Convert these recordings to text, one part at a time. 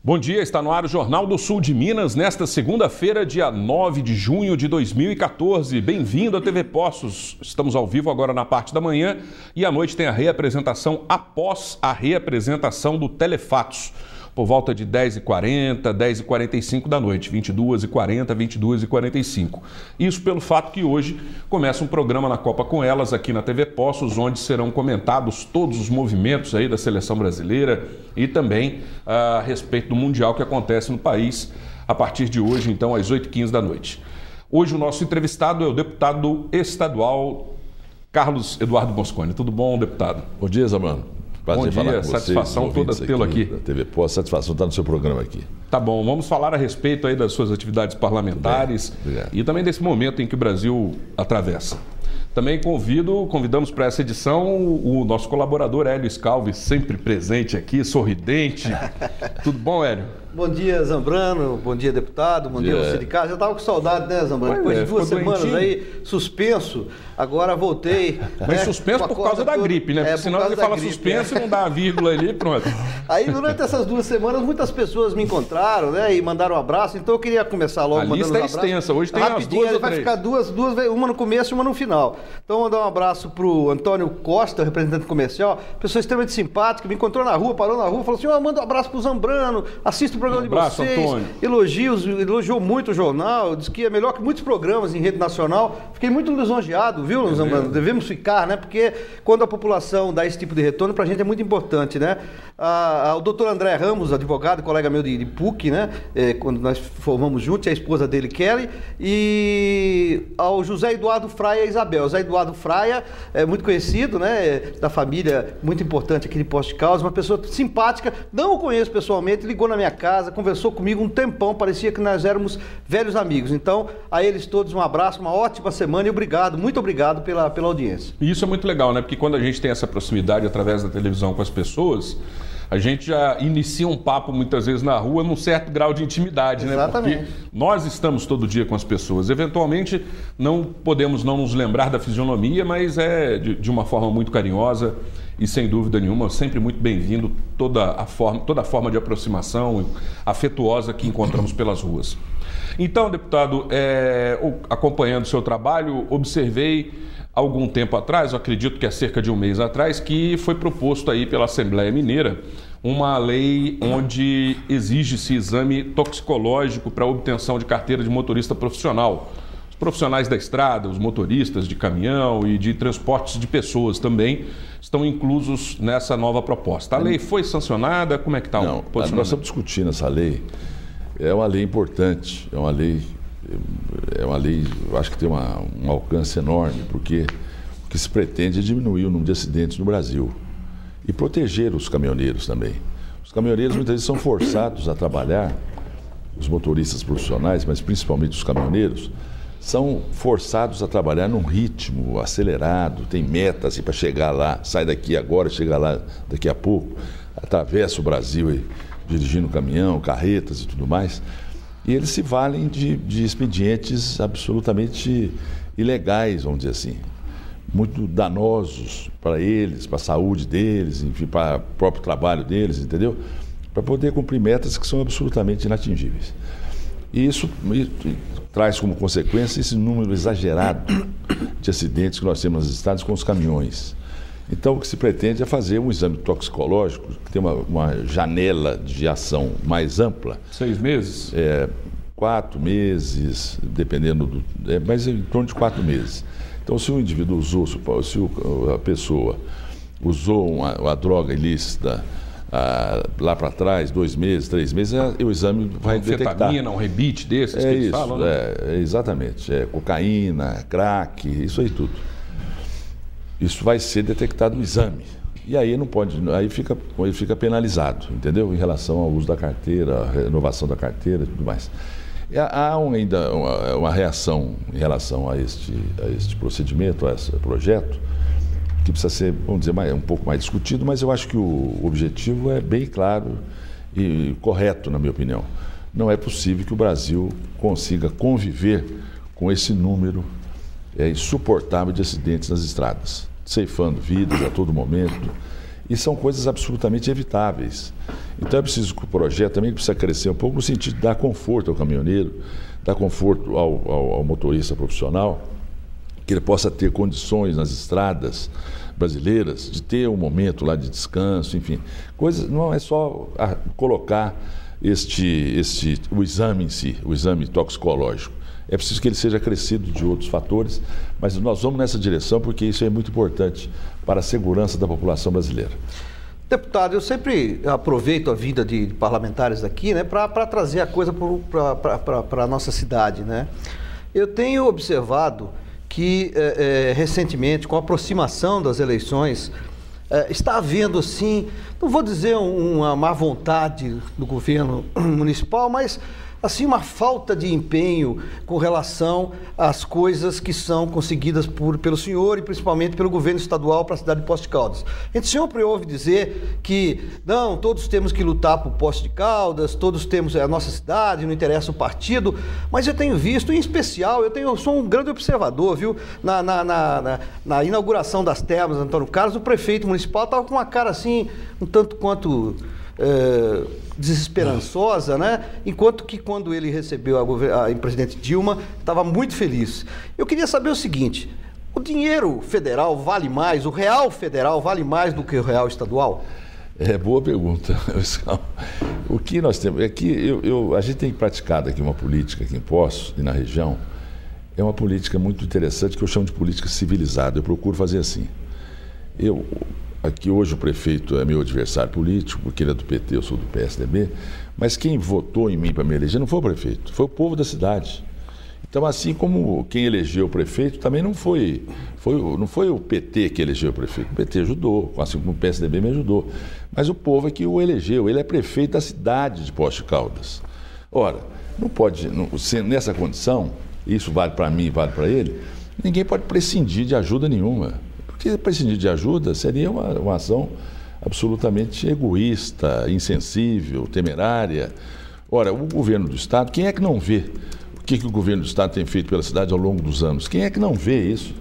Bom dia, está no ar o Jornal do Sul de Minas, nesta segunda-feira, dia 9 de junho de 2014. Bem-vindo à TV Poços. Estamos ao vivo agora na parte da manhã e à noite tem a reapresentação após a reapresentação do Telefatos, por volta de 10h40, 10h45 da noite, 22h40, 22h45. Isso pelo fato que hoje começa um programa na Copa com Elas, aqui na TV Poços, onde serão comentados todos os movimentos aí da seleção brasileira e também a respeito do Mundial que acontece no país a partir de hoje, então, às 8h15 da noite. Hoje o nosso entrevistado é o deputado estadual Carlos Eduardo Mosconi. Tudo bom, deputado? Bom dia, Zambrano. Bom dia, satisfação toda tê-lo aqui. Da TV Poços, satisfação estar no seu programa aqui. Tá bom, vamos falar a respeito aí das suas atividades parlamentares e também desse momento em que o Brasil atravessa. Também convidamos para essa edição o nosso colaborador Hélio Scalvi, sempre presente aqui, sorridente. Tudo bom, Hélio? Bom dia, Zambrano. Bom dia, deputado. Bom dia, você de casa. Eu estava com saudade, né, Zambrano? Depois de 2 semanas doentinho aí, suspenso, agora voltei. Mas suspenso por causa da gripe, né? Porque senão ele fala suspenso e não dá a vírgula ali, pronto. Aí, durante essas 2 semanas, muitas pessoas me encontraram, né, e mandaram um abraço. Então, eu queria começar logo mandando um abraço. A lista é extensa. Hoje tem as 2 ou 3. Vai ficar duas, uma no começo e uma no final. Então, mandar um abraço para o Antônio Costa, representante comercial, pessoa extremamente simpática, me encontrou na rua, parou na rua, falou assim, manda um abraço para o Zambrano, assista o programa de vocês. Antônio. Elogiou muito o jornal, disse que é melhor que muitos programas em rede nacional. Fiquei muito lisonjeado, viu, Zambrano? Devemos ficar, né? Porque quando a população dá esse tipo de retorno, pra gente é muito importante, né? O doutor André Ramos, advogado, colega meu de PUC, né? Quando nós formamos juntos, a esposa dele, Kelly, e ao José Eduardo Fraia e Isabel. José Eduardo Fraia é muito conhecido, né? Da família, muito importante aqui de Poços de Caldas, uma pessoa simpática, não o conheço pessoalmente, ligou na minha casa, conversou comigo um tempão, parecia que nós éramos velhos amigos. Então, a eles todos um abraço, uma ótima semana e obrigado, muito obrigado pela audiência. E isso é muito legal, né? Porque quando a gente tem essa proximidade através da televisão com as pessoas, a gente já inicia um papo muitas vezes na rua num certo grau de intimidade, né? Exatamente. Porque nós estamos todo dia com as pessoas. Eventualmente, não podemos não nos lembrar da fisionomia, mas é de uma forma muito carinhosa e, sem dúvida nenhuma, sempre muito bem-vindo toda a forma de aproximação afetuosa que encontramos pelas ruas. Então, deputado, acompanhando o seu trabalho, observei algum tempo atrás, eu acredito que há cerca de um mês atrás, que foi proposto aí pela Assembleia Mineira uma lei onde exige-se exame toxicológico para obtenção de carteira de motorista profissional. Os profissionais da estrada, os motoristas de caminhão e de transportes de pessoas também estão inclusos nessa nova proposta. A lei foi sancionada? Como é que está o posicionamento? Nós estamos discutindo essa lei. É uma lei importante, é uma lei, eu acho que tem um alcance enorme, porque o que se pretende é diminuir o número de acidentes no Brasil e proteger os caminhoneiros também. Os caminhoneiros muitas vezes são forçados a trabalhar, os motoristas profissionais, mas principalmente os caminhoneiros, são forçados a trabalhar num ritmo acelerado, tem metas assim, para chegar lá, sai daqui agora, chega lá daqui a pouco, atravessa o Brasil aí, dirigindo caminhão, carretas e tudo mais. E eles se valem de expedientes absolutamente ilegais, vamos dizer assim, muito danosos para eles, para a saúde deles, enfim, para o próprio trabalho deles, entendeu? Para poder cumprir metas que são absolutamente inatingíveis. E isso traz como consequência esse número exagerado de acidentes que nós temos nas estradas com os caminhões. Então, o que se pretende é fazer um exame toxicológico, que tem uma janela de ação mais ampla. 6 meses? 4 meses, dependendo mas em torno de 4 meses. Então, se o indivíduo usou, se a pessoa usou uma droga ilícita lá para trás, 2 meses, 3 meses, o exame vai detectar. Anfetamina, um rebite desses que eles falam, né? Exatamente. Cocaína, crack, isso aí tudo. Isso vai ser detectado no exame. E aí não pode, aí fica penalizado, entendeu? Em relação ao uso da carteira, a renovação da carteira e tudo mais. Há ainda uma reação em relação a este procedimento, a esse projeto, que precisa ser, vamos dizer, um pouco mais discutido, mas eu acho que o objetivo é bem claro e correto, na minha opinião. Não é possível que o Brasil consiga conviver com esse número insuportável de acidentes nas estradas, ceifando vidas a todo momento E são coisas absolutamente evitáveis. Então é preciso que o projeto também precisa crescer um pouco no sentido de dar conforto ao caminhoneiro, dar conforto ao motorista profissional, que ele possa ter condições nas estradas brasileiras de ter um momento lá de descanso, enfim. Coisas, não é só colocar o exame em si, o exame toxicológico. É preciso que ele seja acrescido de outros fatores, mas nós vamos nessa direção porque isso é muito importante para a segurança da população brasileira. Deputado, eu sempre aproveito a vinda de parlamentares aqui, né, para trazer a coisa para a nossa cidade, né? Eu tenho observado que recentemente, com a aproximação das eleições, está havendo, assim, não vou dizer uma má vontade do governo municipal, mas assim, uma falta de empenho com relação às coisas que são conseguidas pelo senhor e principalmente pelo governo estadual para a cidade de Poços de Caldas. A gente sempre ouve dizer que, não, todos temos que lutar por Poços de Caldas, todos temos a nossa cidade, não interessa o partido, mas eu tenho visto, em especial, eu sou um grande observador, viu? Na inauguração das termas, Antônio Carlos, o prefeito municipal estava com uma cara assim, um tanto quanto desesperançosa, né? Enquanto que quando ele recebeu a presidente Dilma, estava muito feliz. Eu queria saber o seguinte: o dinheiro federal vale mais, o real federal vale mais do que o real estadual? Boa pergunta. O que nós temos é que a gente tem praticado aqui uma política aqui em Poços e na região, é uma política muito interessante que eu chamo de política civilizada. Eu procuro fazer assim. Aqui hoje o prefeito é meu adversário político, porque ele é do PT, eu sou do PSDB, mas quem votou em mim para me eleger não foi o prefeito, foi o povo da cidade. Então, assim como quem elegeu o prefeito, também não foi o PT que elegeu o prefeito. O PT ajudou, assim como o PSDB me ajudou. Mas o povo é que o elegeu, ele é prefeito da cidade de Poços de Caldas. Ora, não pode, nessa condição, isso vale para mim, vale para ele, ninguém pode prescindir de ajuda nenhuma. Porque prescindir de ajuda seria uma ação absolutamente egoísta, insensível, temerária. Ora, o governo do Estado, quem é que não vê o que o governo do Estado tem feito pela cidade ao longo dos anos? Quem é que não vê isso?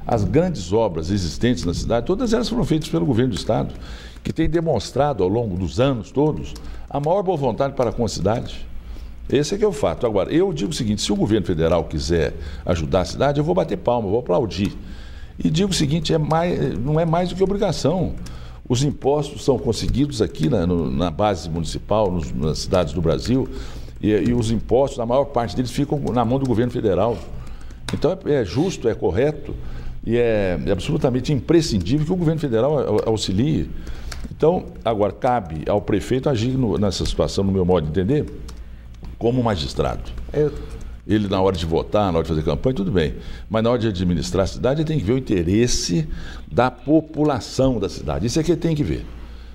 As grandes obras existentes na cidade, todas elas foram feitas pelo governo do Estado, que tem demonstrado ao longo dos anos todos a maior boa vontade para com a cidade. Esse é que é o fato. Agora, eu digo o seguinte: se o governo federal quiser ajudar a cidade, eu vou bater palma, eu vou aplaudir. E digo o seguinte, não é mais do que obrigação. Os impostos são conseguidos aqui na base municipal, nas cidades do Brasil, e os impostos, a maior parte deles, ficam na mão do governo federal. Então é justo, é correto e é absolutamente imprescindível que o governo federal auxilie. Então, agora, cabe ao prefeito agir nessa situação, no meu modo de entender, como magistrado. Ele, na hora de votar, na hora de fazer campanha, tudo bem. Mas na hora de administrar a cidade, ele tem que ver o interesse da população da cidade. Isso é que ele tem que ver.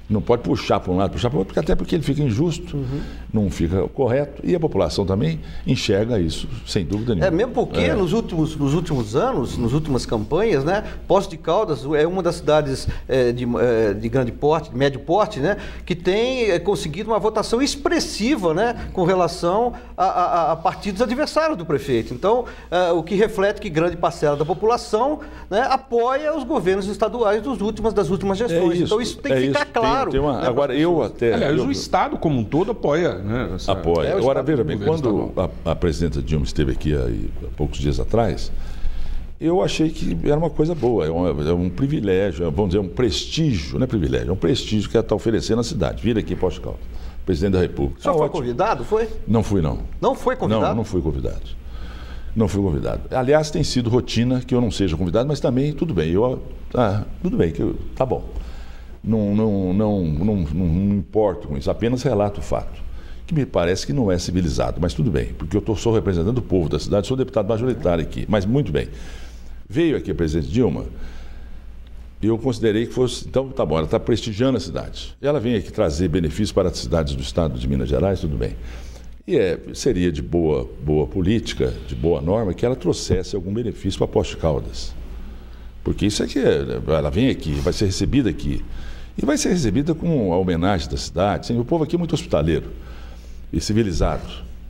Não pode puxar para um lado, puxar para o outro, até porque ele fica injusto, não fica correto, e a população também enxerga isso, sem dúvida nenhuma. Mesmo porque nos últimos anos, nas últimas campanhas, né, Poços de Caldas é uma das cidades de grande porte, de médio porte, né, que tem conseguido uma votação expressiva, né, com relação a partidos adversários do prefeito. Então, o que reflete que grande parcela da população, né, apoia os governos estaduais das últimas gestões. Então, isso tem que ficar claro. Agora, Aliás, o Estado como um todo apoia, né? Apoia. Agora, veja bem, quando a presidenta Dilma esteve aqui há poucos dias atrás, eu achei que era uma coisa boa, é um privilégio, vamos dizer, um prestígio, não é privilégio, é um prestígio que ela está oferecendo à cidade. Vir aqui em Poços de Caldas, presidente da República. O senhor foi convidado, foi? Não fui, não. Não foi convidado? Não fui convidado. Não fui convidado. Aliás, tem sido rotina que eu não seja convidado, mas também, tudo bem, tudo bem, tá bom. Não importo com isso, apenas relato o fato, que me parece que não é civilizado, mas tudo bem, porque eu sou representante do povo da cidade, sou deputado majoritário aqui, mas muito bem. Veio aqui a presidente Dilma, eu considerei que fosse, então tá bom, ela está prestigiando a cidade. Ela vem aqui trazer benefícios para as cidades do estado de Minas Gerais, tudo bem. E seria de boa política, de boa norma, que ela trouxesse algum benefício para Poços de Caldas. Porque isso é que ela vem aqui, vai ser recebida aqui. E vai ser recebida com a homenagem da cidade. O povo aqui é muito hospitaleiro e civilizado,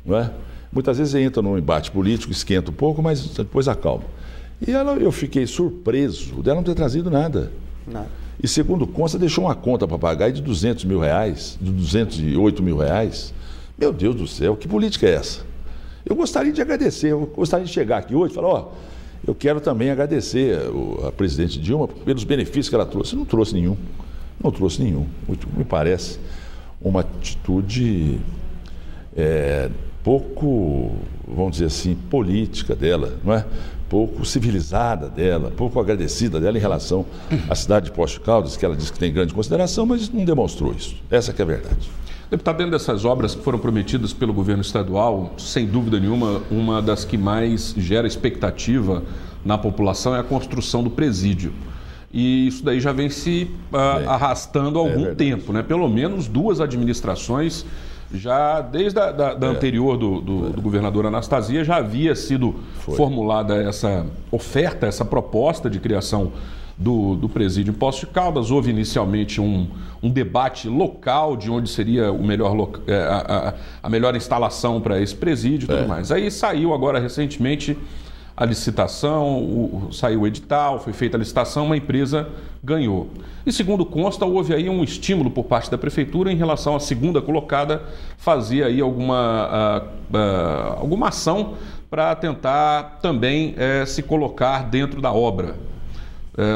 não é? Muitas vezes entra num embate político, esquenta um pouco, mas depois acalma. E eu fiquei surpreso dela não ter trazido nada. E segundo consta, deixou uma conta para pagar de R$200 mil, de R$208 mil. Meu Deus do céu, que política é essa? Eu gostaria de agradecer, eu gostaria de chegar aqui hoje e falar, eu quero também agradecer a presidente Dilma pelos benefícios que ela trouxe. Não trouxe nenhum. Me parece uma atitude pouco, vamos dizer assim, política dela, não é? Pouco civilizada dela, pouco agradecida dela em relação à cidade de Poços de Caldas, que ela diz que tem grande consideração, mas não demonstrou isso. Essa que é a verdade. Deputado, dentro dessas obras que foram prometidas pelo governo estadual, sem dúvida nenhuma, uma das que mais gera expectativa na população é a construção do presídio. E isso daí já vem se arrastando há algum tempo, né? Pelo menos 2 administrações, já desde a anterior do governador Anastasia, já havia sido formulada essa oferta, essa proposta de criação do presídio em Poços de Caldas. Houve inicialmente um debate local de onde seria o melhor a melhor instalação para esse presídio e tudo mais. Aí saiu agora recentemente a licitação, saiu o edital, foi feita a licitação, uma empresa ganhou. E segundo consta, houve aí um estímulo por parte da prefeitura em relação à segunda colocada, fazer aí alguma ação para tentar também se colocar dentro da obra.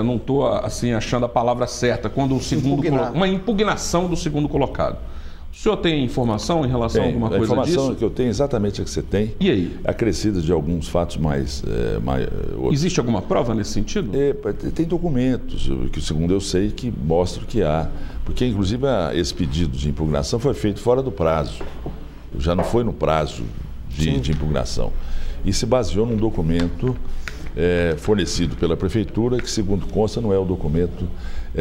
Não estou assim achando a palavra certa, quando o segundo uma impugnação do segundo colocado. O senhor tem informação em relação a alguma coisa disso? A informação que eu tenho exatamente a que você tem. E aí? Acrescida de alguns fatos mais... Existe alguma prova nesse sentido? Tem documentos, que segundo eu sei, que mostram que há. Porque, inclusive, esse pedido de impugnação foi feito fora do prazo. Já não foi no prazo de impugnação. E se baseou num documento fornecido pela prefeitura, que, segundo consta, não é o documento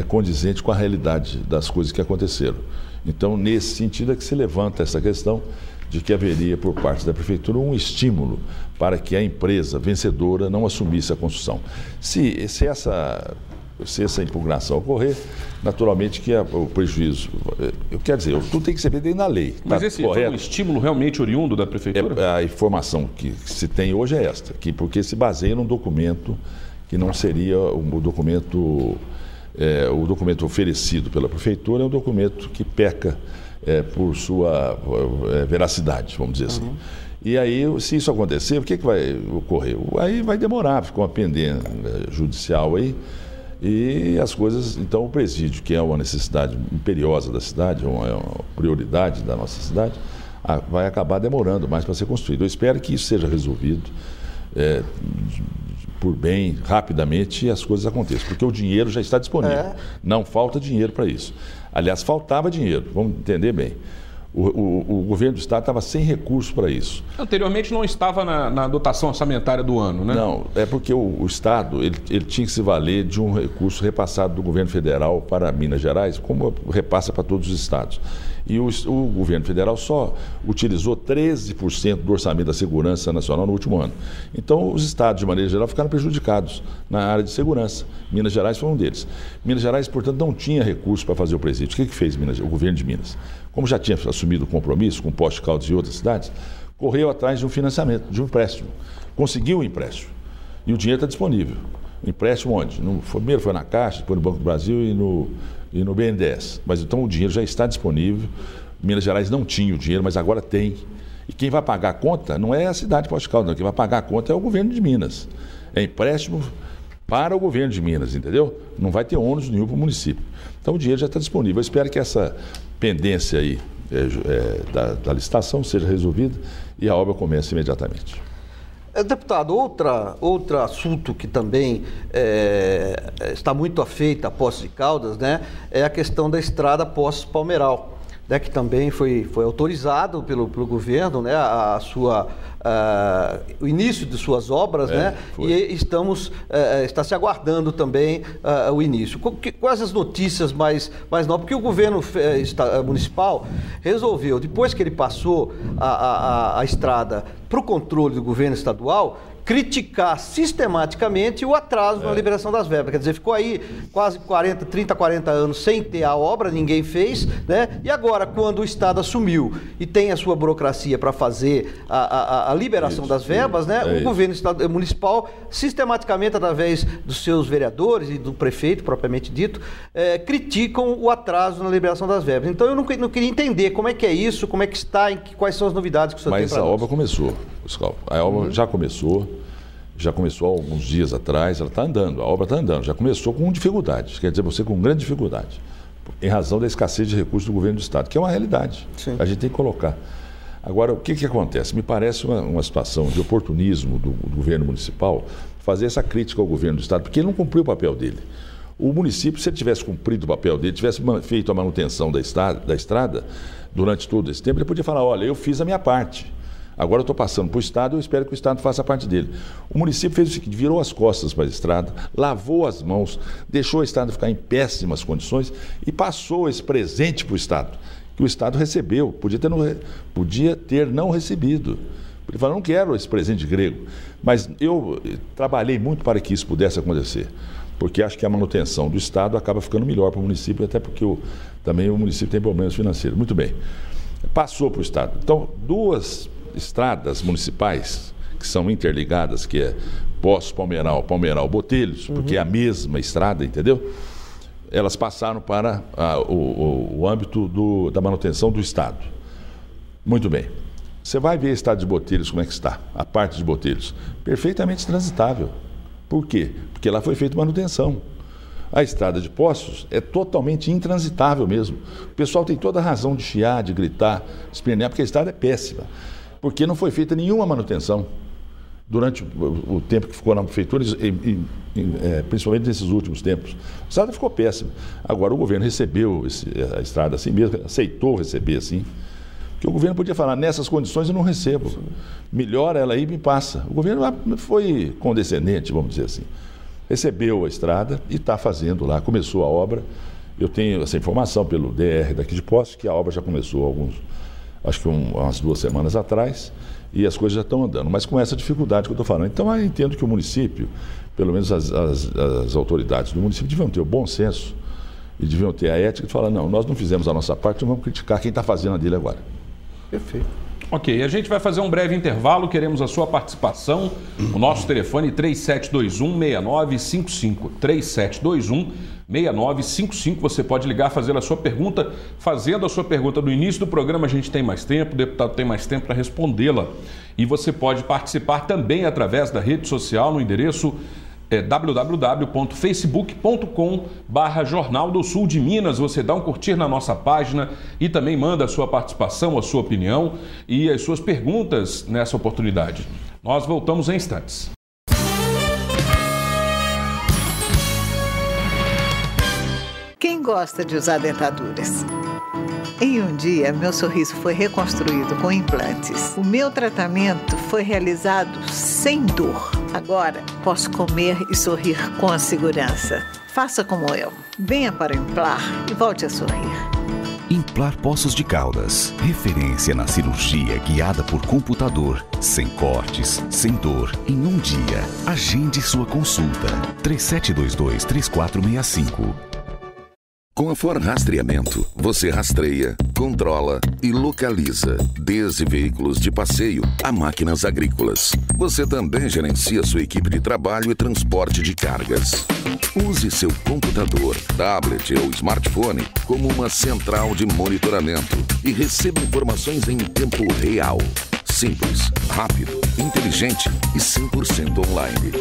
condizente com a realidade das coisas que aconteceram. Então, nesse sentido é que se levanta essa questão de que haveria, por parte da prefeitura, um estímulo para que a empresa vencedora não assumisse a construção. Se essa impugnação ocorrer, naturalmente que o prejuízo... Eu quero dizer, tudo tem que ser feito na lei. Mas esse foi um estímulo realmente oriundo da prefeitura? A informação que se tem hoje é esta, porque se baseia num documento que não seria o documento oferecido pela prefeitura, é um documento que peca por sua veracidade, vamos dizer assim. E aí, se isso acontecer, o que vai ocorrer? Aí vai demorar, ficou uma pendência judicial aí, e as coisas... Então, o presídio, que é uma necessidade imperiosa da cidade, é uma prioridade da nossa cidade, vai acabar demorando mais para ser construído. Eu espero que isso seja resolvido por bem, rapidamente, e as coisas aconteçam, porque o dinheiro já está disponível. Não falta dinheiro para isso. Aliás, faltava dinheiro, vamos entender bem. O governo do Estado estava sem recursos para isso. Anteriormente não estava na dotação orçamentária do ano, né? Não, é porque o Estado ele tinha que se valer de um recurso repassado do governo federal para Minas Gerais, como repassa para todos os estados. E o governo federal só utilizou 13% do orçamento da segurança nacional no último ano. Então, os estados, de maneira geral, ficaram prejudicados na área de segurança. Minas Gerais foi um deles. Minas Gerais, portanto, não tinha recursos para fazer o presídio. O que fez o governo de Minas? Como já tinha assumido o compromisso com Poços de Caldas e outras cidades, correu atrás de um financiamento, de um empréstimo. Conseguiu o empréstimo. E o dinheiro está disponível. O empréstimo onde? Primeiro foi na Caixa, depois no Banco do Brasil e no BNDES. Mas então o dinheiro já está disponível. Minas Gerais não tinha o dinheiro, mas agora tem. E quem vai pagar a conta não é a cidade de Poços de Caldas, não. Quem vai pagar a conta é o governo de Minas. É empréstimo para o governo de Minas, entendeu? Não vai ter ônus nenhum para o município. Então o dinheiro já está disponível. Eu espero que essa pendência aí da licitação seja resolvida e a obra comece imediatamente. Deputado, outro assunto que também está muito afeito a Poços de Caldas, né, é a questão da estrada Poços-Palmeiral, né, que também foi autorizado pelo governo, né, o início de suas obras, né, e está se aguardando também o início. Quais as notícias mais novas? Porque o governo municipal resolveu, depois que ele passou a estrada para o controle do governo estadual, criticar sistematicamente o atraso na liberação das verbas. Quer dizer, ficou aí quase 30, 40 anos sem ter a obra, ninguém fez, né? E agora, quando o Estado assumiu e tem a sua burocracia para fazer a liberação das verbas, né? O governo municipal, sistematicamente, através dos seus vereadores e do prefeito, propriamente dito, criticam o atraso na liberação das verbas. Então, eu não queria entender como é que é isso, como é que está, quais são as novidades que o senhor tem para nós. Mas a obra começou, Pascal. A obra já começou há alguns dias atrás, ela está andando, a obra está andando, já começou com dificuldades, quer dizer, você com grande dificuldade, em razão da escassez de recursos do governo do Estado, que é uma realidade. Sim. A gente tem que colocar. Agora, o que acontece? Me parece uma situação de oportunismo do governo municipal fazer essa crítica ao governo do Estado, porque ele não cumpriu o papel dele. O município, se ele tivesse cumprido o papel dele, tivesse feito a manutenção da estrada durante todo esse tempo, ele podia falar, olha, eu fiz a minha parte. Agora eu estou passando para o Estado, eu espero que o Estado faça a parte dele. O município fez o seguinte, virou as costas para a estrada, lavou as mãos, deixou a estrada ficar em péssimas condições e passou esse presente para o Estado, que o Estado recebeu, podia ter não recebido. Ele falou, não quero esse presente grego, mas eu trabalhei muito para que isso pudesse acontecer, porque acho que a manutenção do Estado acaba ficando melhor para o município, até porque também o município tem problemas financeiros. Muito bem, passou para o Estado. Então, 2 estradas municipais que são interligadas, que é Poços, Palmeiral, Botelhos, porque é a mesma estrada, entendeu? Elas passaram para o âmbito da manutenção do Estado. Muito bem. Você vai ver a estrada de Botelhos, como é que está, a parte de Botelhos. Perfeitamente transitável. Por quê? Porque lá foi feita manutenção. A estrada de Poços é totalmente intransitável mesmo. O pessoal tem toda a razão de chiar, de gritar, de espernear, porque a estrada é péssima. Porque não foi feita nenhuma manutenção durante o tempo que ficou na prefeitura, principalmente nesses últimos tempos. A estrada ficou péssima. Agora o governo recebeu a estrada assim mesmo, aceitou receber assim. Porque o governo podia falar, nessas condições eu não recebo. Melhora ela aí e me passa. O governo foi condescendente, vamos dizer assim. Recebeu a estrada e está fazendo lá, começou a obra. Eu tenho essa informação pelo DR daqui de Poços, que a obra já começou acho que umas 2 semanas atrás, e as coisas já estão andando, mas com essa dificuldade que eu estou falando. Então, eu entendo que o município, pelo menos as autoridades do município, deviam ter o bom senso e deviam ter a ética de falar, não, nós não fizemos a nossa parte, não vamos criticar quem está fazendo a dele agora. Perfeito. Ok, a gente vai fazer um breve intervalo, queremos a sua participação. O nosso telefone 3721-6955. 3721-6955. Você pode ligar, fazer a sua pergunta. Fazendo a sua pergunta no início do programa, a gente tem mais tempo, o deputado tem mais tempo para respondê-la. E você pode participar também através da rede social no endereço www.facebook.com/Jornal do Sul de Minas. Você dá um curtir na nossa página e também manda a sua participação, a sua opinião e as suas perguntas nessa oportunidade. Nós voltamos em instantes. Quem gosta de usar dentaduras? Em um dia, meu sorriso foi reconstruído com implantes. O meu tratamento foi realizado sem dor. Agora, posso comer e sorrir com segurança. Faça como eu. Venha para o Implar e volte a sorrir. Implar Poços de Caldas. Referência na cirurgia guiada por computador. Sem cortes, sem dor, em um dia. Agende sua consulta. 3722-3465. Com a For Rastreamento, você rastreia, controla e localiza, desde veículos de passeio a máquinas agrícolas. Você também gerencia sua equipe de trabalho e transporte de cargas. Use seu computador, tablet ou smartphone como uma central de monitoramento e receba informações em tempo real. Simples, rápido, inteligente e 100% online.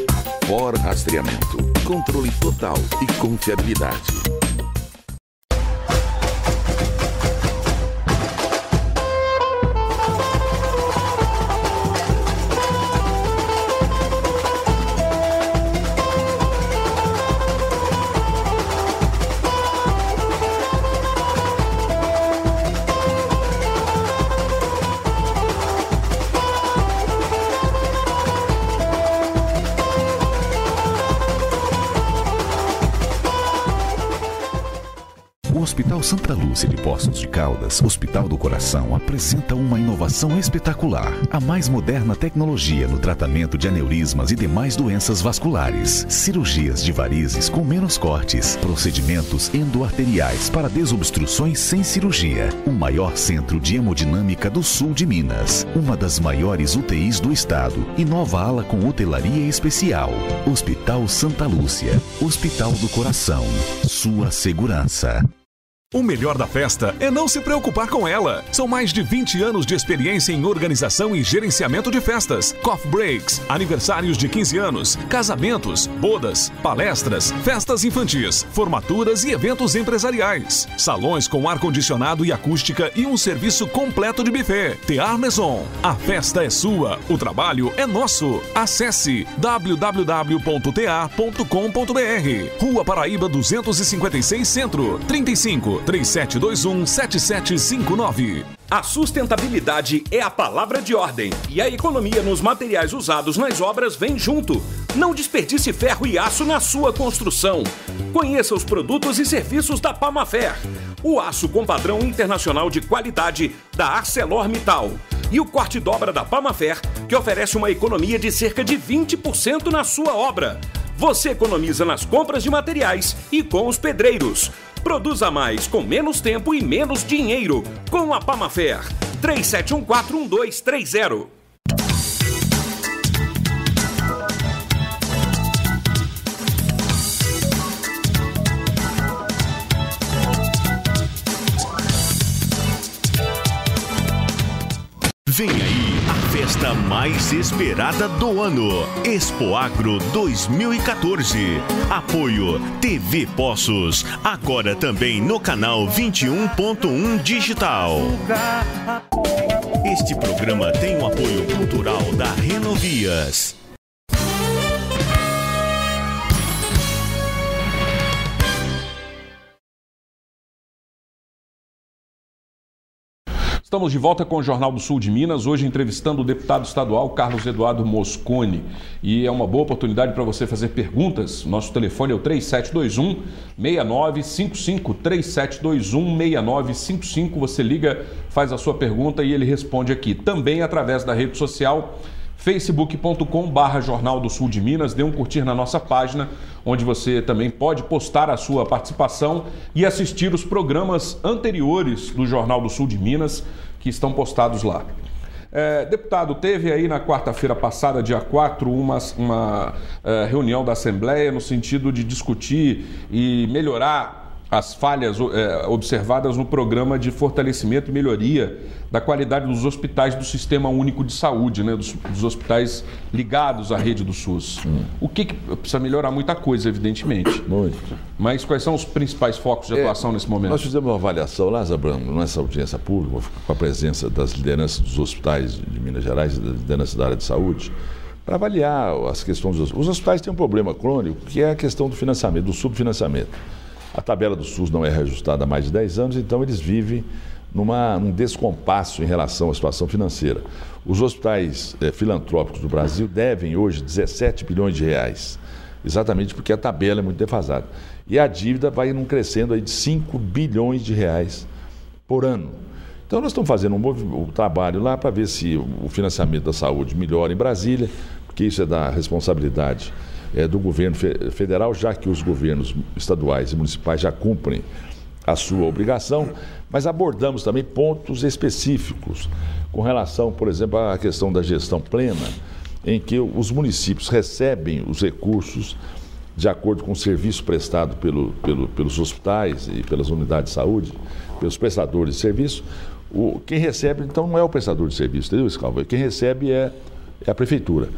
For Rastreamento. Controle total e confiabilidade. Hospital Santa Lúcia de Poços de Caldas, Hospital do Coração, apresenta uma inovação espetacular. A mais moderna tecnologia no tratamento de aneurismas e demais doenças vasculares. Cirurgias de varizes com menos cortes. Procedimentos endoarteriais para desobstruções sem cirurgia. O maior centro de hemodinâmica do sul de Minas. Uma das maiores UTIs do estado. E nova ala com hotelaria especial. Hospital Santa Lúcia. Hospital do Coração. Sua segurança. O melhor da festa é não se preocupar com ela. São mais de 20 anos de experiência em organização e gerenciamento de festas, coffee breaks, aniversários de 15 anos, casamentos, bodas, palestras, festas infantis, formaturas e eventos empresariais. Salões com ar-condicionado e acústica e um serviço completo de buffet. Tear Maison. A festa é sua, o trabalho é nosso. Acesse www.ta.com.br. Rua Paraíba 256 Centro, 35-3721-7759. A sustentabilidade é a palavra de ordem e a economia nos materiais usados nas obras vem junto. Não desperdice ferro e aço na sua construção. Conheça os produtos e serviços da Pamafer. O aço com padrão internacional de qualidade da ArcelorMittal. E o corte dobra da Pamafer, que oferece uma economia de cerca de 20% na sua obra. Você economiza nas compras de materiais e com os pedreiros. Produza mais com menos tempo e menos dinheiro. Com a Pamafer. 3714-1230. Vem aí a festa mais esperada do ano, Expoagro 2014. Apoio TV Poços, agora também no canal 21.1 Digital. Este programa tem o apoio cultural da Renovias. Estamos de volta com o Jornal do Sul de Minas, hoje entrevistando o deputado estadual Carlos Eduardo Mosconi. E é uma boa oportunidade para você fazer perguntas. Nosso telefone é o 3721-6955, 3721-6955. Você liga, faz a sua pergunta e ele responde aqui. Também através da rede social facebook.com/Jornal do Sul de Minas. Dê um curtir na nossa página, onde você também pode postar a sua participação e assistir os programas anteriores do Jornal do Sul de Minas, que estão postados lá. Deputado, teve aí na quarta-feira passada, dia 4, uma reunião da Assembleia no sentido de discutir e melhorar as falhas observadas no programa de fortalecimento e melhoria da qualidade dos hospitais do Sistema Único de Saúde, né, dos hospitais ligados à rede do SUS. O que precisa melhorar? Muita coisa, evidentemente. Muito. Mas quais são os principais focos de atuação nesse momento? Nós fizemos uma avaliação lá, Zabrano, nessa audiência pública, com a presença das lideranças dos hospitais de Minas Gerais, das lideranças da área de saúde, para avaliar as questões dos hospitais. Os hospitais têm um problema crônico, que é a questão do financiamento, do subfinanciamento. A tabela do SUS não é reajustada há mais de 10 anos, então eles vivem num descompasso em relação à situação financeira. Os hospitais filantrópicos do Brasil devem hoje 17 bilhões de reais, exatamente porque a tabela é muito defasada. E a dívida vai crescendo aí de 5 bilhões de reais por ano. Então nós estamos fazendo um trabalho lá para ver se o financiamento da saúde melhora em Brasília, porque isso é da responsabilidade do governo federal, já que os governos estaduais e municipais já cumprem a sua obrigação, mas abordamos também pontos específicos com relação, por exemplo, à questão da gestão plena, em que os municípios recebem os recursos de acordo com o serviço prestado pelos hospitais e pelas unidades de saúde, pelos prestadores de serviço. Quem recebe, então, não é o prestador de serviço, entendeu, Scalva? Quem recebe é a prefeitura.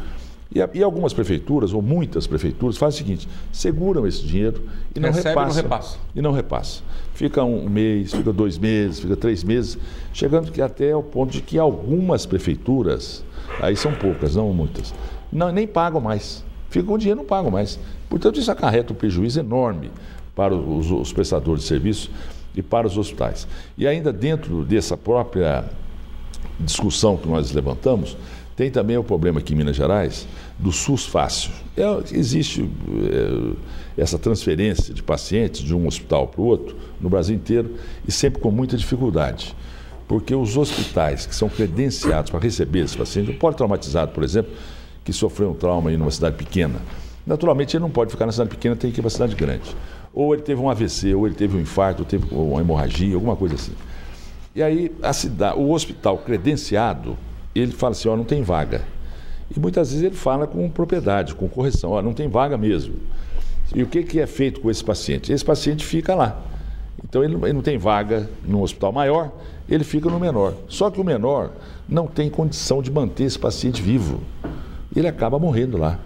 E algumas prefeituras, ou muitas prefeituras, fazem o seguinte: seguram esse dinheiro e não repassam. E não repassa. Fica um mês, fica 2 meses, fica 3 meses, chegando até ao ponto de que algumas prefeituras, aí são poucas, não muitas, nem pagam mais. Ficam com o dinheiro e não pagam mais. Portanto, isso acarreta um prejuízo enorme para os prestadores de serviço e para os hospitais. E ainda dentro dessa própria discussão que nós levantamos, Tem também o problema aqui em Minas Gerais do SUS fácil. Existe essa transferência de pacientes de um hospital para o outro no Brasil inteiro e sempre com muita dificuldade. Porque os hospitais que são credenciados para receber esse paciente, o politraumatizado, por exemplo, que sofreu um trauma em uma cidade pequena, naturalmente ele não pode ficar na cidade pequena, tem que ir para a cidade grande. Ou ele teve um AVC, ou ele teve um infarto, ou teve uma hemorragia, alguma coisa assim. E aí o hospital credenciado, ele fala assim, não tem vaga. E muitas vezes ele fala com propriedade, com correção, não tem vaga mesmo. E o que é feito com esse paciente? Esse paciente fica lá. Então ele não tem vaga no hospital maior, ele fica no menor. Só que o menor não tem condição de manter esse paciente vivo. Ele acaba morrendo lá.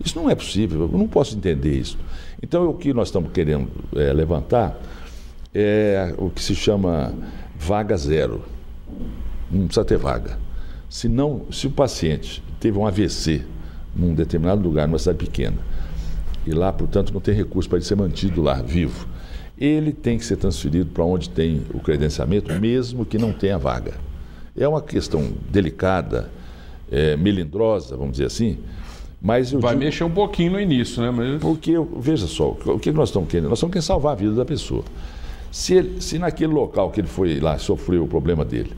Isso não é possível, eu não posso entender isso. Então o que nós estamos querendo levantar é o que se chama vaga zero. Não precisa ter vaga. Se o paciente teve um AVC num determinado lugar, numa cidade pequena, e lá, portanto, não tem recurso para ele ser mantido lá, vivo, ele tem que ser transferido para onde tem o credenciamento, mesmo que não tenha vaga. É uma questão delicada, melindrosa, vamos dizer assim, mas vai mexer um pouquinho no início, né? Porque, veja só, o que nós estamos querendo? Nós estamos querendo salvar a vida da pessoa. Se naquele local que ele foi lá, sofreu o problema dele,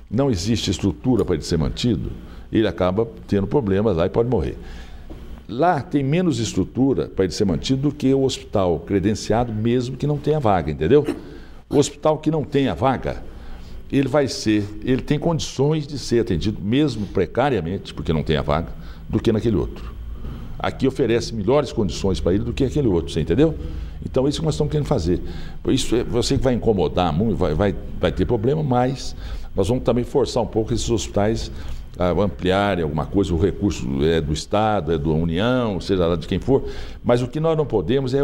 não existe estrutura para ele ser mantido, ele acaba tendo problemas lá e pode morrer. Lá tem menos estrutura para ele ser mantido do que o hospital credenciado, mesmo que não tenha vaga, entendeu? O hospital que não tenha vaga, ele tem condições de ser atendido, mesmo precariamente, porque não tem a vaga, do que naquele outro. Aqui oferece melhores condições para ele do que aquele outro, você entendeu? Então é isso que nós estamos querendo fazer. Isso eu sei que vai incomodar muito, vai ter problema, mas nós vamos também forçar um pouco esses hospitais a ampliarem alguma coisa, o recurso é do Estado, é da União, seja lá de quem for, mas o que nós não podemos é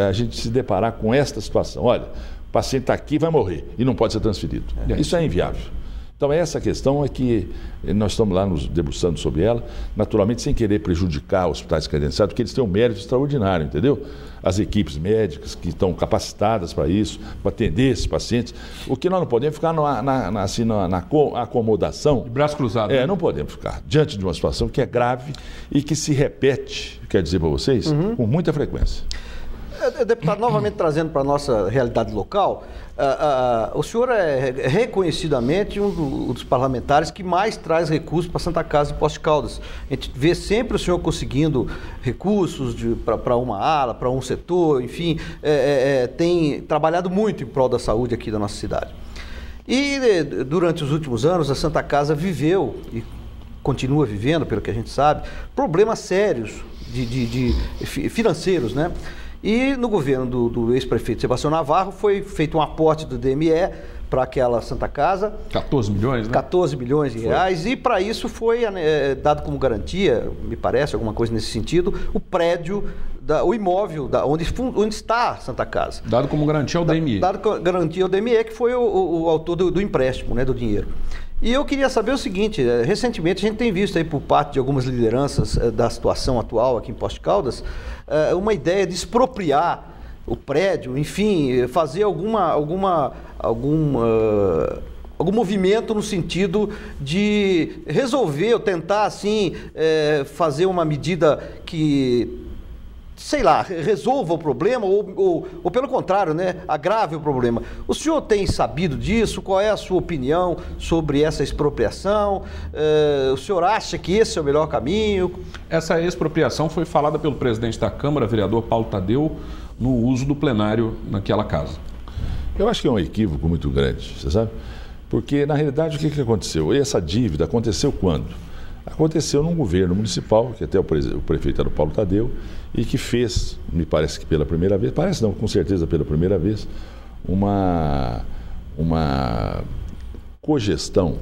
a gente se deparar com esta situação. Olha, o paciente está aqui e vai morrer e não pode ser transferido. Isso é inviável. Então essa questão é que nós estamos lá nos debruçando sobre ela, naturalmente sem querer prejudicar os hospitais credenciados, porque eles têm um mérito extraordinário, entendeu? As equipes médicas que estão capacitadas para isso, para atender esses pacientes. O que nós não podemos ficar na acomodação. De braço cruzado. Não podemos ficar diante de uma situação que é grave e que se repete, quer dizer para vocês, com muita frequência. Deputado, novamente trazendo para a nossa realidade local, o senhor é reconhecidamente um dos parlamentares que mais traz recursos para a Santa Casa de Poços de Caldas. A gente vê sempre o senhor conseguindo recursos para uma ala, para um setor, enfim, tem trabalhado muito em prol da saúde aqui da nossa cidade. E durante os últimos anos a Santa Casa viveu e continua vivendo, pelo que a gente sabe, problemas sérios de financeiros, né? E no governo do ex-prefeito Sebastião Navarro foi feito um aporte do DME para aquela Santa Casa. 14 milhões, né? 14 milhões de reais. E para isso foi dado como garantia, me parece, alguma coisa nesse sentido, o prédio, o imóvel onde está a Santa Casa. Dado como garantia ao DME. Dado como garantia ao DME, que foi o autor do empréstimo, né, do dinheiro. E eu queria saber o seguinte, recentemente a gente tem visto aí por parte de algumas lideranças da situação atual aqui em Poços de Caldas, uma ideia de expropriar o prédio, enfim, fazer algum movimento no sentido de resolver ou tentar, assim, fazer uma medida que, sei lá, resolva o problema ou pelo contrário, né, agrave o problema. O senhor tem sabido disso? Qual é a sua opinião sobre essa expropriação? O senhor acha que esse é o melhor caminho? Essa expropriação foi falada pelo presidente da Câmara, vereador Paulo Tadeu, no uso do plenário naquela casa. Eu acho que é um equívoco muito grande, você sabe? Porque, na realidade, o que aconteceu? Essa dívida aconteceu quando? Aconteceu num governo municipal, que até o prefeito era o Paulo Tadeu, e que fez, me parece que pela primeira vez, parece não, com certeza pela primeira vez, uma cogestão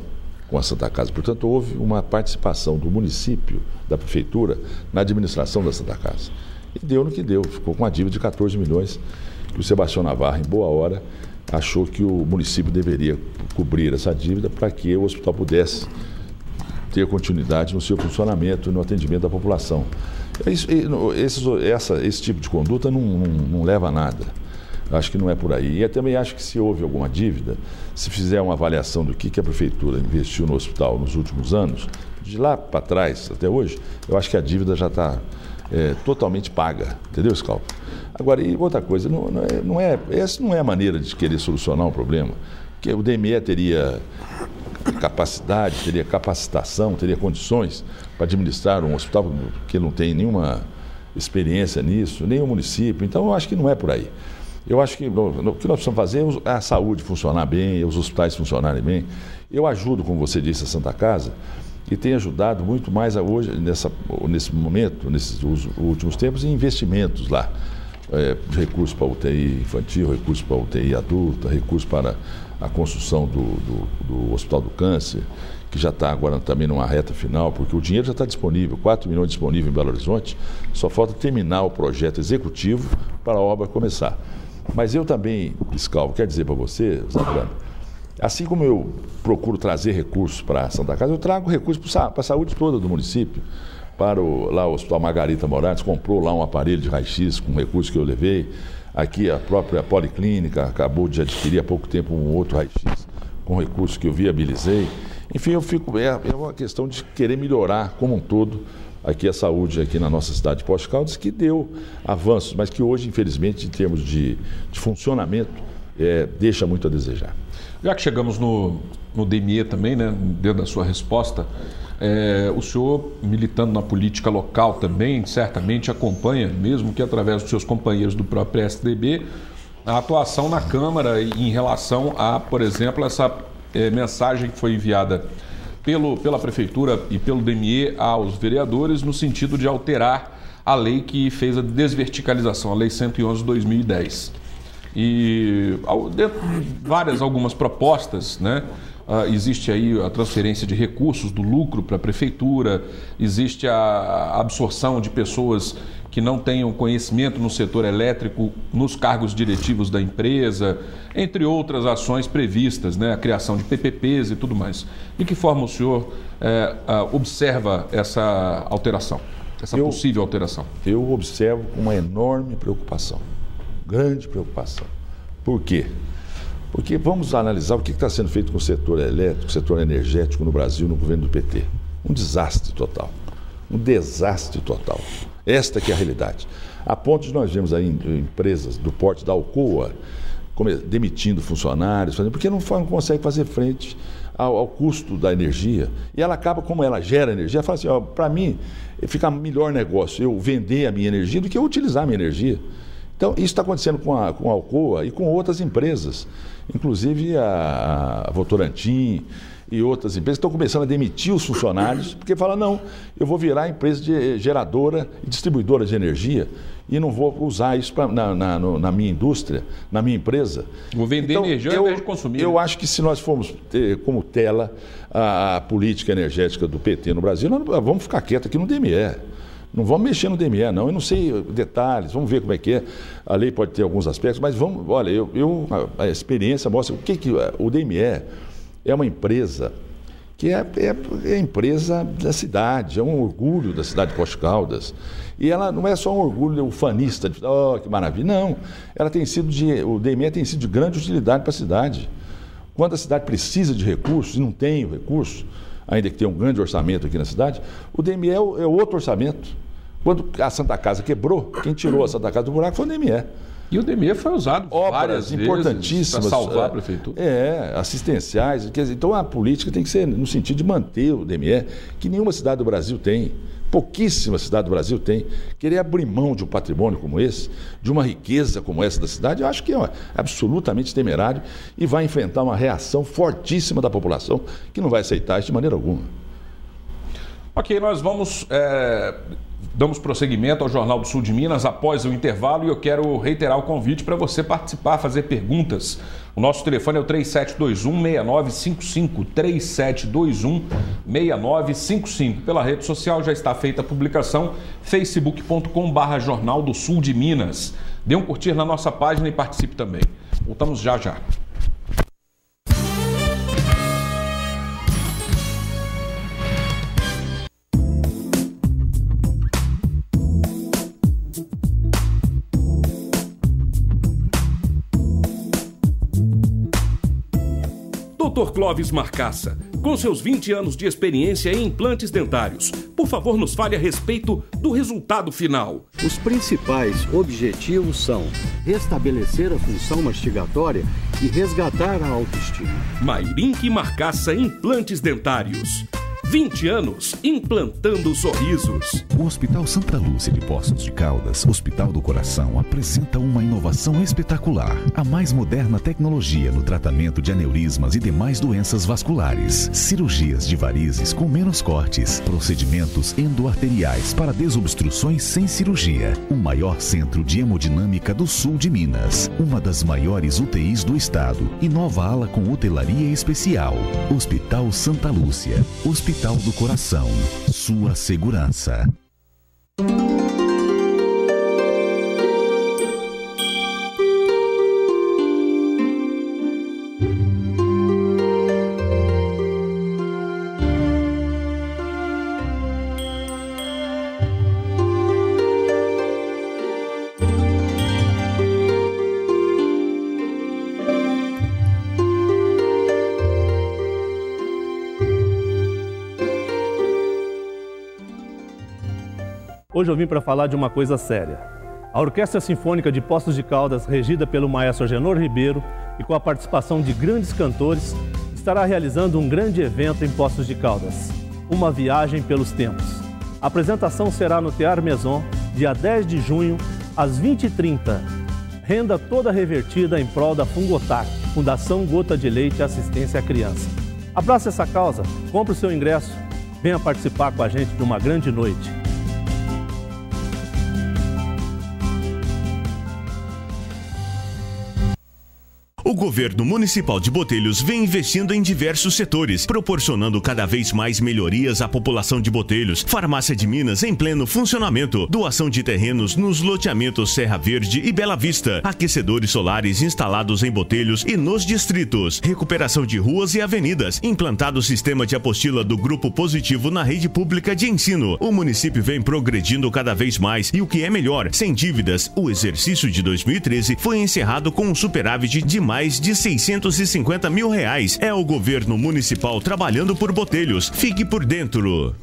com a Santa Casa. Portanto, houve uma participação do município, da prefeitura, na administração da Santa Casa. E deu no que deu, ficou com uma dívida de 14 milhões, que o Sebastião Navarro, em boa hora, achou que o município deveria cobrir essa dívida para que o hospital pudesse ter continuidade no seu funcionamento e no atendimento da população. Esse tipo de conduta não leva a nada. Acho que não é por aí. E eu também acho que se houve alguma dívida, se fizer uma avaliação do que a prefeitura investiu no hospital nos últimos anos, De lá para trás, até hoje, eu acho que a dívida já está totalmente paga, entendeu, Scalpo? Agora, e outra coisa, essa não é a maneira de querer solucionar um problema, que o DME teria capacidade, teria capacitação, teria condições para administrar um hospital que não tem nenhuma experiência nisso, nem o município. Então, eu acho que não é por aí. Eu acho que o que nós precisamos fazer é a saúde funcionar bem, os hospitais funcionarem bem. Eu ajudo, como você disse, a Santa Casa, e tenho ajudado muito mais hoje, nesse momento, nesses últimos tempos, em investimentos lá. Recursos para UTI infantil, recursos para UTI adulta, recursos para a construção do Hospital do Câncer, que já está agora também numa reta final, porque o dinheiro já está disponível, 4 milhões disponível em Belo Horizonte, só falta terminar o projeto executivo para a obra começar. Mas eu também, Scalpo, quero dizer para você, Zambrano, assim como eu procuro trazer recursos para a Santa Casa, eu trago recursos para a saúde toda do município. Lá o Hospital Margarita Moraes comprou lá um aparelho de raio-x com recursos que eu levei. Aqui a própria Policlínica acabou de adquirir há pouco tempo um outro raio-x com recursos que eu viabilizei. Enfim, é uma questão de querer melhorar como um todo aqui a saúde aqui na nossa cidade de Poços de Caldas, que deu avanços, mas que hoje, infelizmente, em termos de funcionamento, deixa muito a desejar. Já que chegamos no DME também, né, dentro da sua resposta, o senhor, militando na política local também, certamente acompanha, mesmo que através dos seus companheiros do próprio PSDB, a atuação na Câmara em relação a, por exemplo, essa mensagem que foi enviada pela Prefeitura e pelo DME aos vereadores no sentido de alterar a lei que fez a desverticalização, a Lei 111 de 2010. E dentro de algumas propostas, né? Existe aí a transferência de recursos do lucro para a Prefeitura, existe a absorção de pessoas que não tenham conhecimento no setor elétrico nos cargos diretivos da empresa, entre outras ações previstas, né? A criação de PPPs e tudo mais. De que forma o senhor observa essa alteração, essa possível alteração? Eu observo com uma enorme preocupação, grande preocupação. Por quê? Porque vamos analisar o que está sendo feito com o setor elétrico, o setor energético no Brasil, no governo do PT. Um desastre total. Um desastre total. Esta que é a realidade. A ponto de nós vemos aí empresas do porte da Alcoa demitindo funcionários, porque não consegue fazer frente ao custo da energia. E ela acaba, como ela gera energia, ela fala assim, para mim, fica melhor negócio eu vender a minha energia do que eu utilizar a minha energia. Então, isso está acontecendo com a Alcoa e com outras empresas, inclusive a Votorantim e outras empresas estão começando a demitir os funcionários, porque falam, não, eu vou virar empresa de geradora e distribuidora de energia e não vou usar isso na minha indústria, na minha empresa. Vou vender energia ao invés de consumir. Eu acho que se nós formos ter como tela a política energética do PT no Brasil, nós vamos ficar quietos aqui no DME. Não vamos mexer no DME, não. Eu não sei detalhes, vamos ver como é que é. A lei pode ter alguns aspectos, mas vamos. Olha, a experiência mostra que o DME é uma empresa que é empresa da cidade, é um orgulho da cidade de Poços de Caldas. E ela não é só um orgulho ufanista, de que maravilha. Não. O DME tem sido de grande utilidade para a cidade. Quando a cidade precisa de recursos, e não tem o recurso, ainda que tenha um grande orçamento aqui na cidade, o DME é outro orçamento. Quando a Santa Casa quebrou, quem tirou a Santa Casa do buraco foi o DME. E o DME foi usado várias importantíssimas para salvar a prefeitura. Assistenciais. Então a política tem que ser no sentido de manter o DME, que nenhuma cidade do Brasil tem. Pouquíssima cidade do Brasil tem. Querer abrir mão de um patrimônio como esse, de uma riqueza como essa da cidade, eu acho que é absolutamente temerário e vai enfrentar uma reação fortíssima da população que não vai aceitar isso de maneira alguma. Ok, nós damos prosseguimento ao Jornal do Sul de Minas após o intervalo e eu quero reiterar o convite para você participar, fazer perguntas. O nosso telefone é o 3721-6955, 3721-6955. Pela rede social já está feita a publicação, facebook.com/Jornal do Sul de Minas. Dê um curtir na nossa página e participe também. Voltamos já já. Dr. Clóvis Marcaça, com seus 20 anos de experiência em implantes dentários, por favor nos fale a respeito do resultado final. Os principais objetivos são restabelecer a função mastigatória e resgatar a autoestima. Mairink Marcaça Implantes Dentários. 20 anos implantando sorrisos. O Hospital Santa Lúcia de Poços de Caldas, Hospital do Coração, apresenta uma inovação espetacular. A mais moderna tecnologia no tratamento de aneurismas e demais doenças vasculares. Cirurgias de varizes com menos cortes. Procedimentos endoarteriais para desobstruções sem cirurgia. O maior centro de hemodinâmica do sul de Minas. Uma das maiores UTIs do estado. E nova ala com hotelaria especial. Hospital Santa Lúcia. Hospital do Coração. Sua segurança. Hoje eu vim para falar de uma coisa séria. A Orquestra Sinfônica de Poços de Caldas, regida pelo maestro Agenor Ribeiro e com a participação de grandes cantores, estará realizando um grande evento em Poços de Caldas, uma viagem pelos tempos. A apresentação será no Teatro Maison, dia 10 de junho, às 20h30. Renda toda revertida em prol da Fungotac, Fundação Gota de Leite e Assistência à Criança. Abrace essa causa, compre o seu ingresso, venha participar com a gente de uma grande noite. O governo municipal de Botelhos vem investindo em diversos setores, proporcionando cada vez mais melhorias à população de Botelhos. Farmácia de Minas em pleno funcionamento, doação de terrenos nos loteamentos Serra Verde e Bela Vista, aquecedores solares instalados em Botelhos e nos distritos, recuperação de ruas e avenidas, implantado o sistema de apostila do Grupo Positivo na rede pública de ensino. O município vem progredindo cada vez mais e o que é melhor, sem dívidas. O exercício de 2013 foi encerrado com um superávit de mais de 650 mil reais. É o governo municipal trabalhando por Botelhos. Fique por dentro.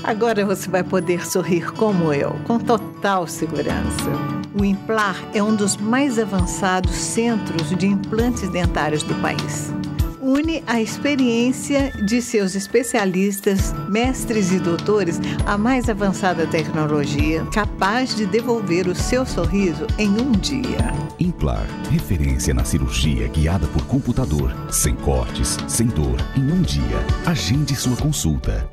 Agora você vai poder sorrir como eu, com total segurança. O Implar é um dos mais avançados centros de implantes dentários do país. Une a experiência de seus especialistas, mestres e doutores à mais avançada tecnologia, capaz de devolver o seu sorriso em um dia. Implar, referência na cirurgia guiada por computador, sem cortes, sem dor, em um dia. Agende sua consulta.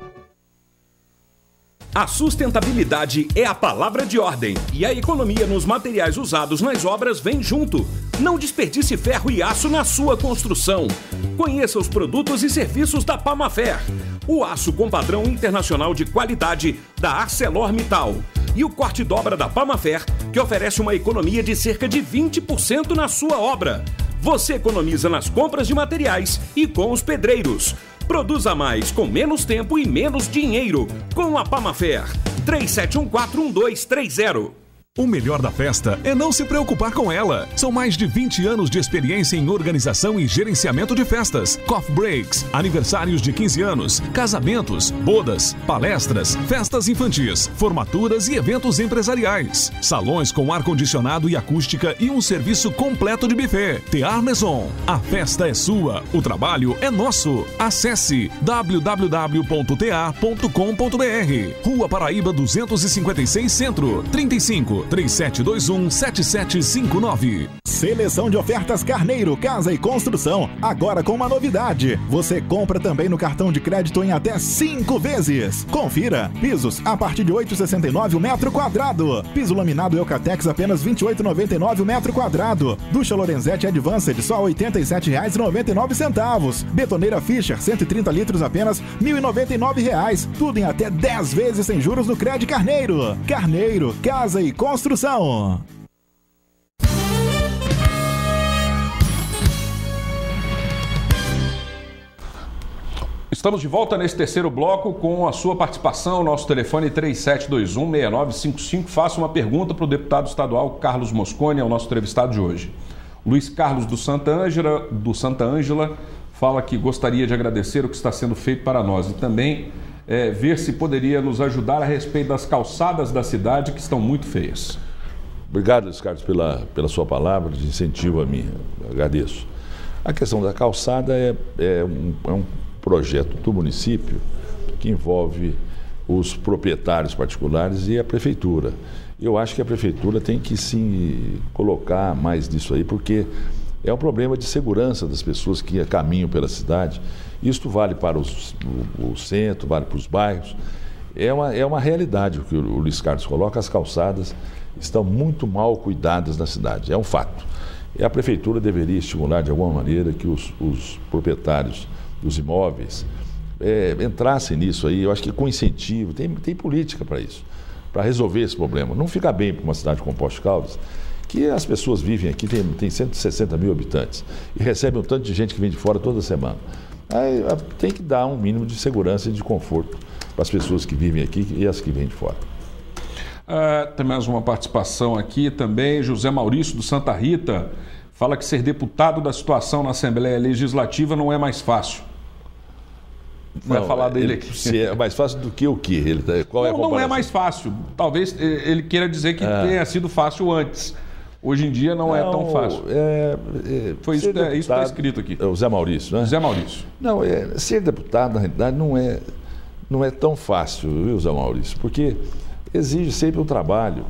A sustentabilidade é a palavra de ordem e a economia nos materiais usados nas obras vem junto. Não desperdice ferro e aço na sua construção. Conheça os produtos e serviços da Pamafer. O aço com padrão internacional de qualidade da ArcelorMittal. E o corte dobra da Pamafer, que oferece uma economia de cerca de 20% na sua obra. Você economiza nas compras de materiais e com os pedreiros. Produza mais com menos tempo e menos dinheiro. Com a Pamafer. 37141230. O melhor da festa é não se preocupar com ela. São mais de 20 anos de experiência em organização e gerenciamento de festas, coffee breaks, aniversários de 15 anos, casamentos, bodas, palestras, festas infantis, formaturas e eventos empresariais. Salões com ar-condicionado e acústica e um serviço completo de buffet. Teatro Maison. A festa é sua, o trabalho é nosso. Acesse www.ta.com.br. Rua Paraíba 256 Centro, 35-3721-7759. Seleção de ofertas Carneiro, Casa e Construção. Agora com uma novidade. Você compra também no cartão de crédito em até 5 vezes. Confira. Pisos a partir de R$ 8,69 o metro quadrado. Piso laminado Eucatex apenas R$ 28,99 o metro quadrado. Ducha Lorenzetti Advanced só R$ 87,99. Betoneira Fischer 130 litros apenas R$ 1.099. Tudo em até 10 vezes sem juros no Crédito Carneiro. Carneiro, Casa e Construção. Estamos de volta nesse terceiro bloco com a sua participação. Nosso telefone 3721-6955. Faça uma pergunta para o deputado estadual Carlos Mosconi, é o nosso entrevistado de hoje. Luiz Carlos do Santa Ângela fala que gostaria de agradecer o que está sendo feito para nós e também ver se poderia nos ajudar a respeito das calçadas da cidade que estão muito feias. Obrigado, Luiz Carlos, pela sua palavra de incentivo a mim. Eu agradeço. A questão da calçada é um projeto do município que envolve os proprietários particulares e a prefeitura. Eu acho que a prefeitura tem que sim colocar mais disso aí, porque é um problema de segurança das pessoas que caminham pela cidade. Isto vale para o centro, vale para os bairros. É uma realidade o que o Luiz Carlos coloca. As calçadas estão muito mal cuidadas na cidade, é um fato. E a prefeitura deveria estimular de alguma maneira que os proprietários dos imóveis entrassem nisso aí. Eu acho que com incentivo, tem política para isso, para resolver esse problema. Não fica bem para uma cidade como Poços de Caldas, que as pessoas vivem aqui, tem 160 mil habitantes e recebem um tanto de gente que vem de fora toda semana. Aí tem que dar um mínimo de segurança e de conforto para as pessoas que vivem aqui e as que vêm de fora. Tem mais uma participação aqui também. José Maurício do Santa Rita fala que ser deputado da situação na Assembleia Legislativa não é mais fácil. Vai falar dele aqui. Se é mais fácil do que o quê? Qual é a comparação? Não é mais fácil. Talvez ele queira dizer que tenha sido fácil antes. Hoje em dia não é tão fácil. Foi isso que está escrito aqui. O Zé Maurício, né? Zé Maurício. Não, ser deputado, na realidade, não é tão fácil, viu, Zé Maurício? Porque exige sempre um trabalho.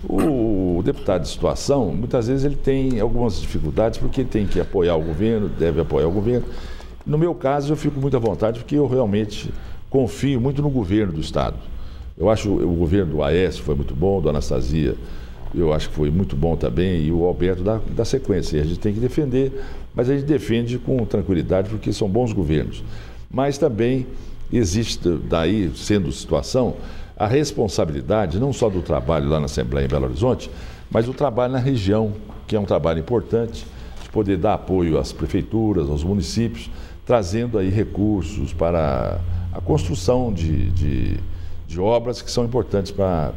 O deputado de situação, muitas vezes ele tem algumas dificuldades porque ele tem que apoiar o governo, deve apoiar o governo. No meu caso, eu fico muito à vontade porque eu realmente confio muito no governo do Estado. Eu acho o governo do Aécio foi muito bom, do Anastasia, eu acho que foi muito bom também, e o Alberto dá sequência. E a gente tem que defender, mas a gente defende com tranquilidade porque são bons governos. Mas também existe daí, sendo situação, a responsabilidade não só do trabalho lá na Assembleia em Belo Horizonte, mas do trabalho na região, que é um trabalho importante, de poder dar apoio às prefeituras, aos municípios, trazendo aí recursos para a construção de obras que são importantes para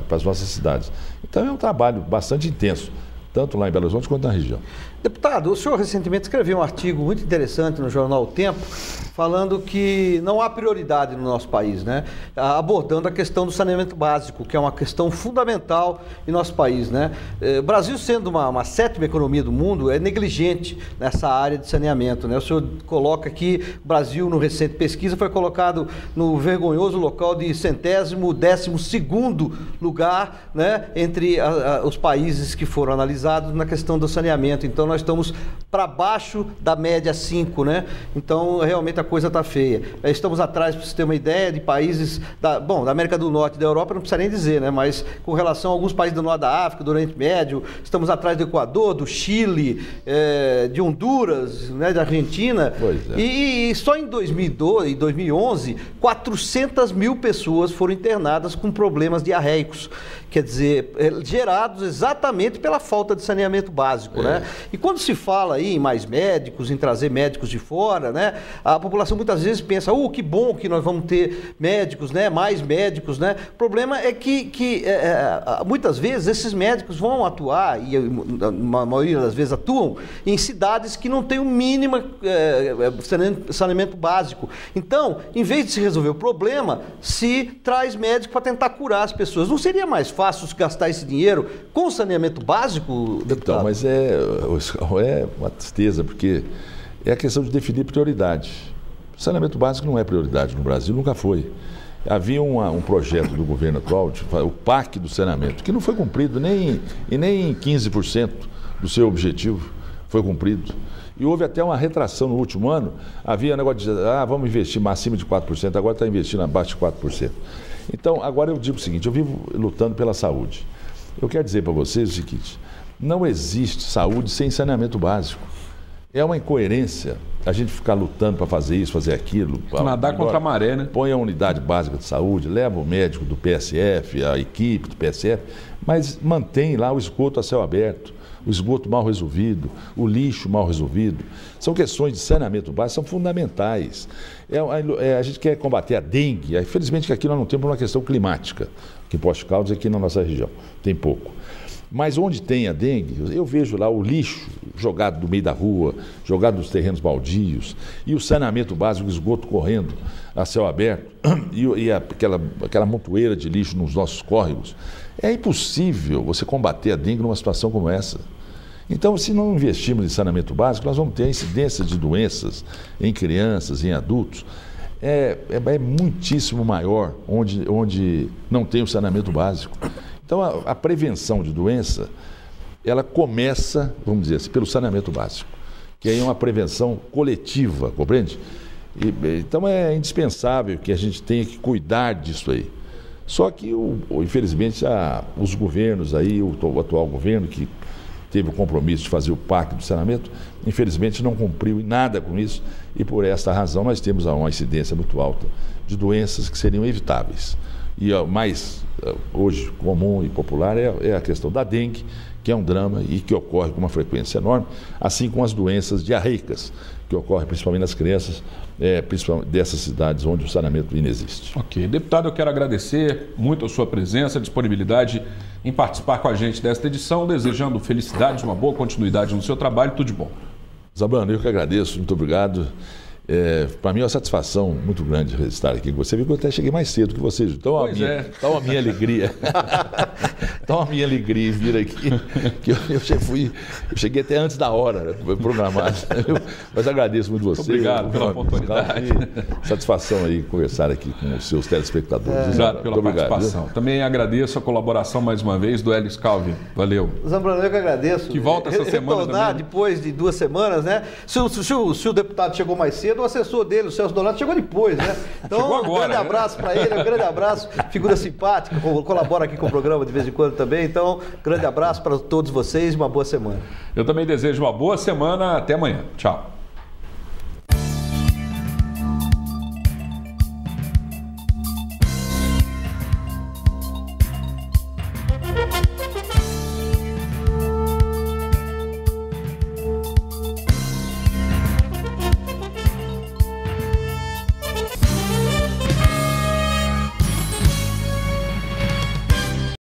as nossas cidades. Então é um trabalho bastante intenso, tanto lá em Belo Horizonte quanto na região. Deputado, o senhor recentemente escreveu um artigo muito interessante no jornal O Tempo, falando que não há prioridade no nosso país, né? Abordando a questão do saneamento básico, que é uma questão fundamental em nosso país, né? O Brasil, sendo uma sétima economia do mundo, é negligente nessa área de saneamento, né? O senhor coloca aqui, o Brasil, no recente pesquisa, foi colocado no vergonhoso local de 112º lugar, né? Entre os países que foram analisados na questão do saneamento. Então, nós estamos para baixo da média 5, né? Então, realmente a coisa está feia. Estamos atrás, para você ter uma ideia, de países da América do Norte e da Europa, não precisa nem dizer, né? Mas com relação a alguns países do norte da África, do Oriente Médio, estamos atrás do Equador, do Chile, de Honduras, né? Da Argentina. Pois é. E só em 2012 e 2011, 400 mil pessoas foram internadas com problemas diarreicos. Quer dizer, gerados exatamente pela falta de saneamento básico, né? E quando se fala aí em mais médicos, em trazer médicos de fora, né? A população muitas vezes pensa, que bom que nós vamos ter médicos, né? Mais médicos, né? O problema é que muitas vezes esses médicos vão atuar, e a maioria das vezes atuam, em cidades que não têm o mínimo saneamento básico. Então, em vez de se resolver o problema, se traz médico para tentar curar as pessoas. Não seria mais fácil gastar esse dinheiro com saneamento básico, deputado? Então, mas é uma tristeza, porque é a questão de definir prioridade. O saneamento básico não é prioridade no Brasil, nunca foi. Havia um projeto do governo atual, o PAC do saneamento, que não foi cumprido, nem 15% do seu objetivo foi cumprido. E houve até uma retração no último ano. Havia negócio de dizer, vamos investir acima de 4%, agora está investindo abaixo de 4%. Então, agora eu digo o seguinte, eu vivo lutando pela saúde. Eu quero dizer para vocês o seguinte, não existe saúde sem saneamento básico. É uma incoerência a gente ficar lutando para fazer isso, fazer aquilo. Nadar contra a maré, né? Põe a unidade básica de saúde, leva o médico do PSF, a equipe do PSF, mas mantém lá o esgoto a céu aberto, o esgoto mal resolvido, o lixo mal resolvido. São questões de saneamento básico, são fundamentais. A gente quer combater a dengue, infelizmente que aqui nós não temos uma questão climática, que em Poços de Caldas aqui na nossa região tem pouco. Mas onde tem a dengue, eu vejo lá o lixo jogado no meio da rua, jogado nos terrenos baldios, e o saneamento básico, o esgoto correndo a céu aberto, e aquela montoeira de lixo nos nossos córregos. É impossível você combater a dengue numa situação como essa. Então, se não investirmos em saneamento básico, nós vamos ter a incidência de doenças em crianças, em adultos, é muitíssimo maior onde não tem o saneamento básico. Então, a prevenção de doença, ela começa, vamos dizer assim, pelo saneamento básico, que aí é uma prevenção coletiva, compreende? Então, é indispensável que a gente tenha que cuidar disso aí. Só que, infelizmente, os governos aí, o atual governo, que teve o compromisso de fazer o pacto do saneamento, infelizmente não cumpriu em nada com isso, e por essa razão nós temos uma incidência muito alta de doenças que seriam evitáveis. E o mais hoje comum e popular é a questão da dengue, que é um drama e que ocorre com uma frequência enorme, assim como as doenças diarreicas, que ocorrem principalmente nas crianças, principalmente dessas cidades onde o saneamento inexiste. Ok. Deputado, eu quero agradecer muito a sua presença, a disponibilidade em participar com a gente desta edição, desejando felicidades, uma boa continuidade no seu trabalho, tudo de bom. Zabrano, eu que agradeço, muito obrigado. Para mim é uma satisfação muito grande estar aqui com você. Viu que eu até cheguei mais cedo que vocês. Então a minha alegria. Então a minha alegria vir aqui, que eu cheguei até antes da hora programada. Mas agradeço muito você. Obrigado pela oportunidade. Satisfação aí conversar aqui com os seus telespectadores. Obrigado pela participação. Viu? Também agradeço a colaboração mais uma vez do Hélio Scalvi. Valeu. Zambrano, eu que agradeço. Que volta essa semana também. Depois de 2 semanas, né? Se o deputado chegou mais cedo, o assessor dele, o Celso Donato, chegou depois, né? Então, chegou agora, um grande abraço para ele, um grande abraço, figura simpática, colabora aqui com o programa de vez em quando também. Então, grande abraço para todos vocês e uma boa semana. Eu também desejo uma boa semana. Até amanhã. Tchau.